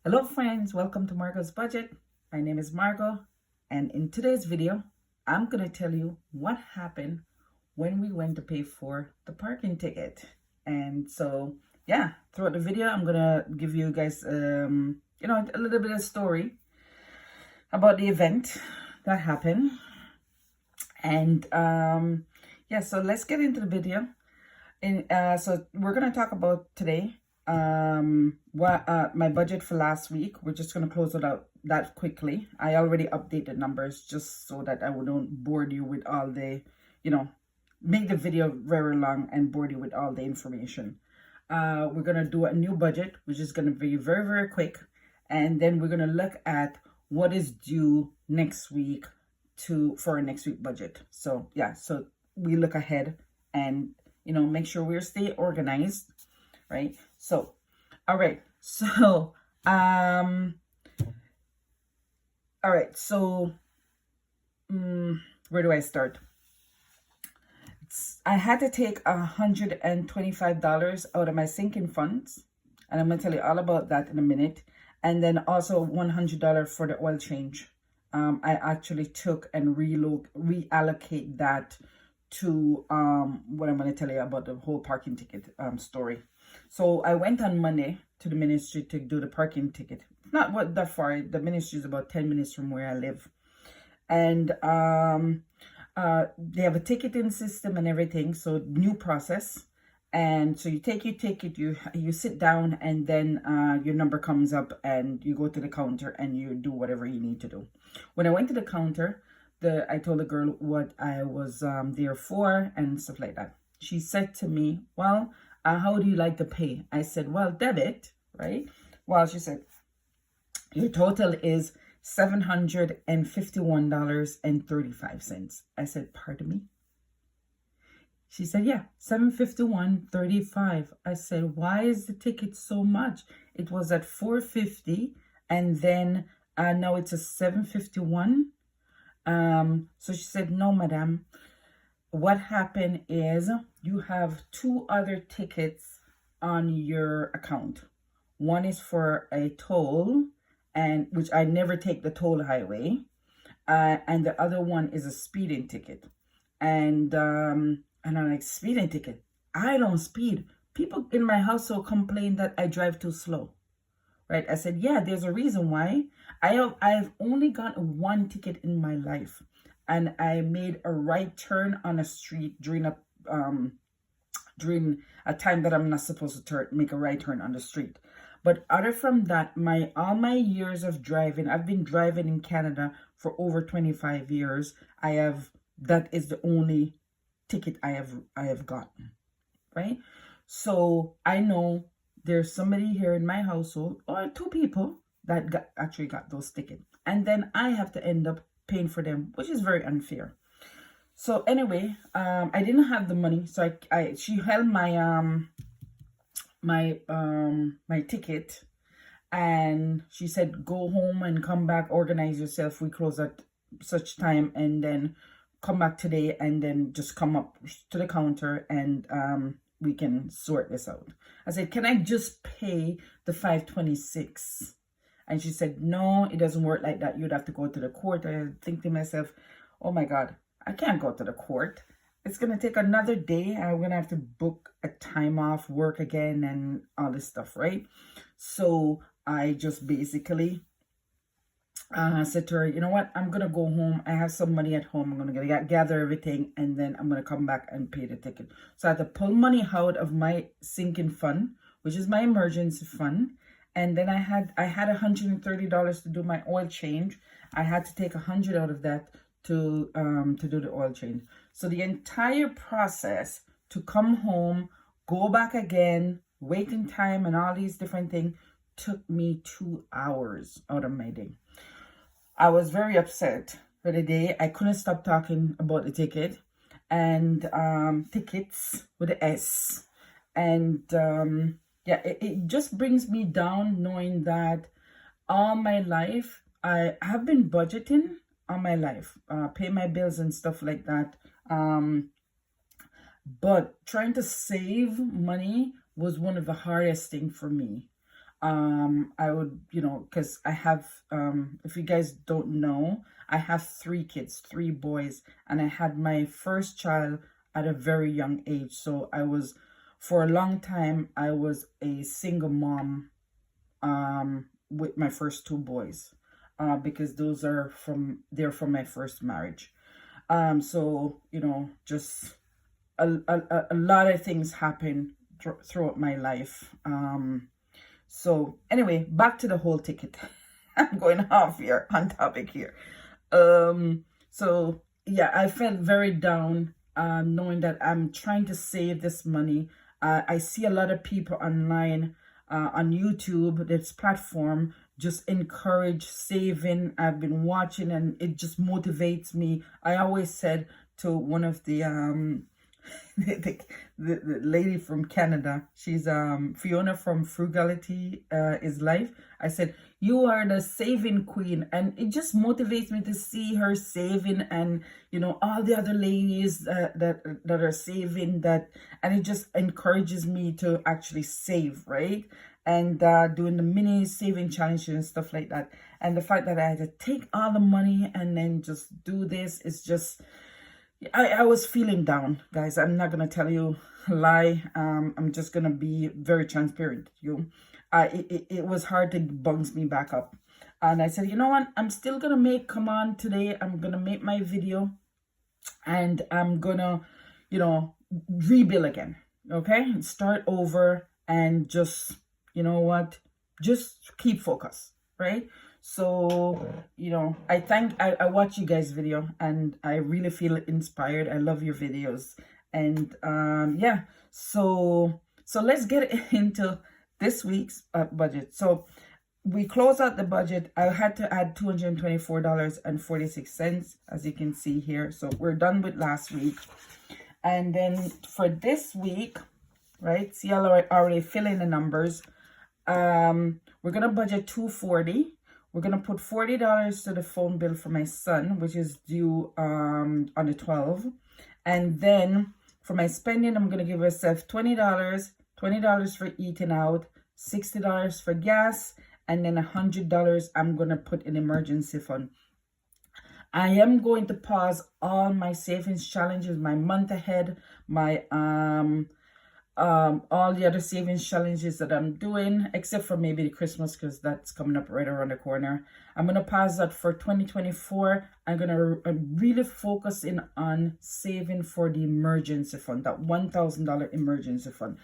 Hello friends, welcome to Margo's Budget. My name is Margo, and in today's video, I'm going to tell you what happened when we went to pay for the parking ticket. And so, yeah, throughout the video, I'm going to give you guys, a little bit of story about the event that happened. And yeah, so let's get into the video. So we're going to talk about today what my budget for last week. We're just going to close it out that quickly. I already updated numbers just so that I wouldn't bore you with all the, make the video very long and bore you with all the information. We're going to do a new budget, which is going to be very, very quick. And then we're going to look at what is due next week for our next week budget. So yeah, so we look ahead and, make sure we stay organized. Right. So, all right. So, all right. So, where do I start? I had to take $125 out of my sinking funds, and I'm going to tell you all about that in a minute. And then also $100 for the oil change. I actually took and reallocate that to what I'm going to tell you about the whole parking ticket story. So I went on Monday to the ministry to do the parking ticket. Not that far. The ministry is about 10 minutes from where I live. And they have a ticketing system and everything. So new process. And so you take your ticket, you sit down, and then your number comes up and you go to the counter and you do whatever you need to do. When I went to the counter, I told the girl what I was there for and stuff like that. She said to me, well, how do you like to pay? I said, well, debit, right? Well, she said, your total is $751.35. I said, pardon me? She said, yeah, $751.35. I said, why is the ticket so much? It was at $450 and then now it's a $751. So she said, no, madam. What happened is you have two other tickets on your account. One is for a toll, and which I never take the toll highway, and the other one is a speeding ticket. And I'm like, speeding ticket? I don't speed. People in my household complain that I drive too slow. Right? I said, yeah, there's a reason why. I've only got one ticket in my life, and I made a right turn on a street during a time that I'm not supposed to make a right turn on the street. But other from that, all my years of driving, I've been driving in Canada for over 25 years. That is the only ticket I have gotten, right? So I know there's somebody here in my household, or two people, that actually got those tickets, and then I have to end up paying for them, which is very unfair. So anyway, I didn't have the money, so she held my my ticket, and she said, go home and come back, organize yourself, we close at such time, and then come back today, and then just come up to the counter and we can sort this out. I said, can I just pay the $526? And she said, no, it doesn't work like that. You'd have to go to the court. I think to myself, oh my God, I can't go to the court. It's going to take another day. I'm going to have to book a time off work again and all this stuff, right? So I just basically said to her, you know what, I'm going to go home. I have some money at home. I'm going to gather everything, and then I'm going to come back and pay the ticket. So I had to pull money out of my sinking fund, which is my emergency fund. And then I had $130 to do my oil change. I had to take $100 out of that to do the oil change. So the entire process to come home, go back again, waiting time and all these different things took me 2 hours out of my day. I was very upset for the day. I couldn't stop talking about the ticket and tickets with an S. And yeah, it just brings me down knowing that all my life I have been budgeting all my life, pay my bills and stuff like that. But trying to save money was one of the hardest things for me. I would, you know, because I have, if you guys don't know, I have 3 kids, 3 boys, and I had my first child at a very young age. So I was, for a long time, I was a single mom, with my first 2 boys, because they're from my first marriage. So, you know, just a lot of things happen throughout my life. So anyway, back to the whole ticket. I'm going off here on topic here. So yeah, I felt very down, knowing that I'm trying to save this money. I see a lot of people online, on YouTube, this platform, just encourage saving. I've been watching and it just motivates me. I always said to one of the the, the lady from Canada, she's Fiona from Frugality is Life. I said, you are the saving queen, and it just motivates me to see her saving, and you know, all the other ladies that are saving, that, and it just encourages me to actually save, right? And doing the mini saving challenges and stuff like that. And the fact that I had to take all the money and then just do this is just, I was feeling down, guys. I'm not gonna tell you a lie. I'm just gonna be very transparent with you. It was hard to bounce me back up, and I said, you know what? I'm still gonna come on today. I'm gonna make my video, and I'm gonna, you know, rebuild again. Okay, start over, and just, you know what? Just keep focus, right? So, you know, I watch you guys' video and I really feel inspired. I love your videos. And yeah, so let's get into this week's budget. So we close out the budget. I had to add $224.46, as you can see here. So we're done with last week. And then for this week, right, see, I'll already fill in the numbers. We're gonna budget $240. We're gonna put $40 to the phone bill for my son, which is due on the 12th. And then for my spending, I'm gonna give myself $20 for eating out, $60 for gas, and then $100 I'm gonna put in emergency fund. I am going to pause all my savings challenges, my month ahead, my all the other savings challenges that I'm doing, except for maybe the Christmas, because that's coming up right around the corner. I'm gonna pause that for 2024. I'm gonna really focus in on saving for the emergency fund, that $1,000 emergency fund,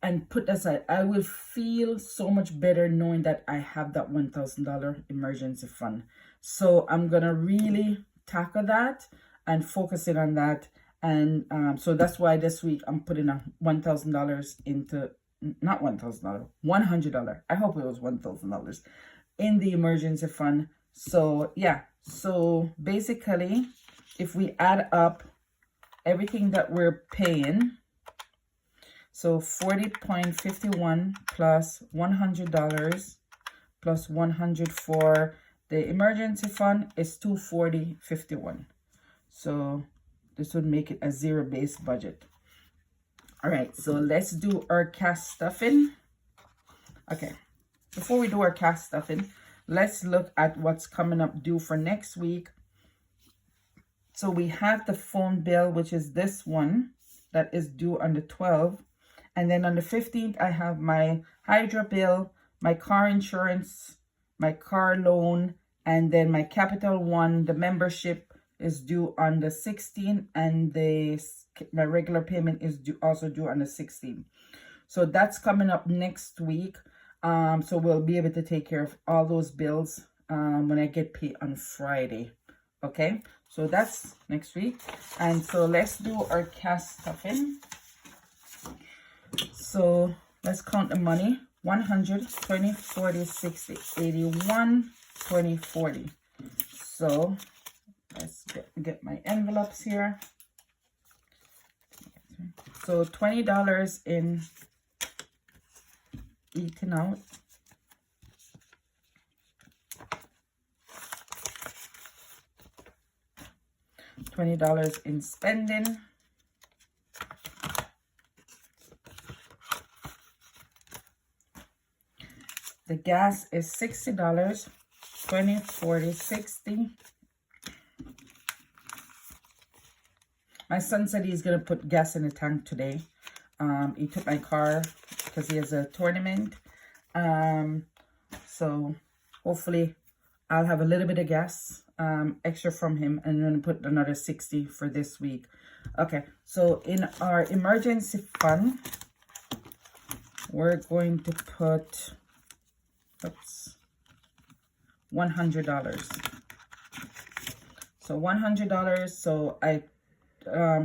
and put that aside. I will feel so much better knowing that I have that $1,000 emergency fund. So I'm gonna really tackle that and focus in on that. And so that's why this week I'm putting a $1,000 into, not $1,000, $100. I hope it was $1,000 in the emergency fund. So yeah, so basically, if we add up everything that we're paying, so 40.51 plus $100 plus 100 for the emergency fund is 240.51. So this would make it a zero-based budget. All right, so let's do our cash stuffing. Okay, before we do our cash stuffing, let's look at what's coming up due for next week. So we have the phone bill, which is this one, that is due on the 12th. And then on the 15th, I have my hydro bill, my car insurance, my car loan, and then my Capital One, the membership, is due on the 16th, and my regular payment is also due on the 16th. So that's coming up next week. So we'll be able to take care of all those bills when I get paid on Friday. Okay, so that's next week. And so let's do our cash stuffing. So let's count the money. 100, 20, 40, 60, 81, 20, 40. So let's get my envelopes here. So $20 in eating out. $20 in spending. The gas is $60. 20, 40, 60. My son said he's going to put gas in the tank today. He took my car because he has a tournament. So hopefully I'll have a little bit of gas extra from him, and then put another 60 for this week. Okay, so in our emergency fund, we're going to put, oops, $100. So $100. So I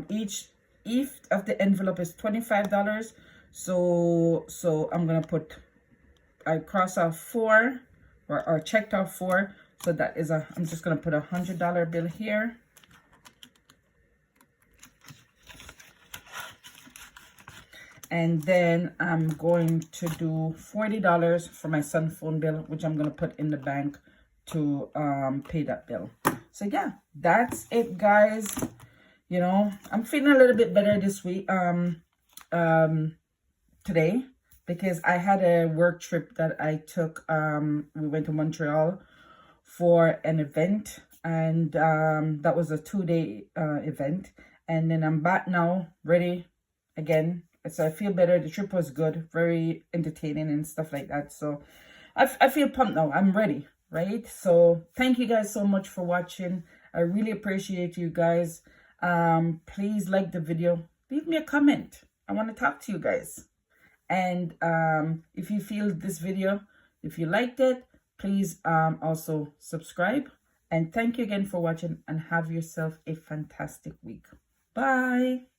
each of the envelope is $25. So I'm gonna put, I cross off 4 or checked off 4. So that is I'm just gonna put $100 bill here. And then I'm going to do $40 for my son phone bill, which I'm gonna put in the bank to pay that bill. So yeah, that's it, guys. You know, I'm feeling a little bit better this week, today, because I had a work trip that I took. We went to Montreal for an event, and that was a 2-day event. And then I'm back now, ready again. So I feel better. The trip was good, very entertaining and stuff like that. So I feel pumped now. I'm ready, right? So thank you guys so much for watching. I really appreciate you guys. Please like the video. Leave me a comment. I want to talk to you guys. And if you feel this video, if you liked it, please also subscribe. And thank you again for watching, and have yourself a fantastic week. Bye.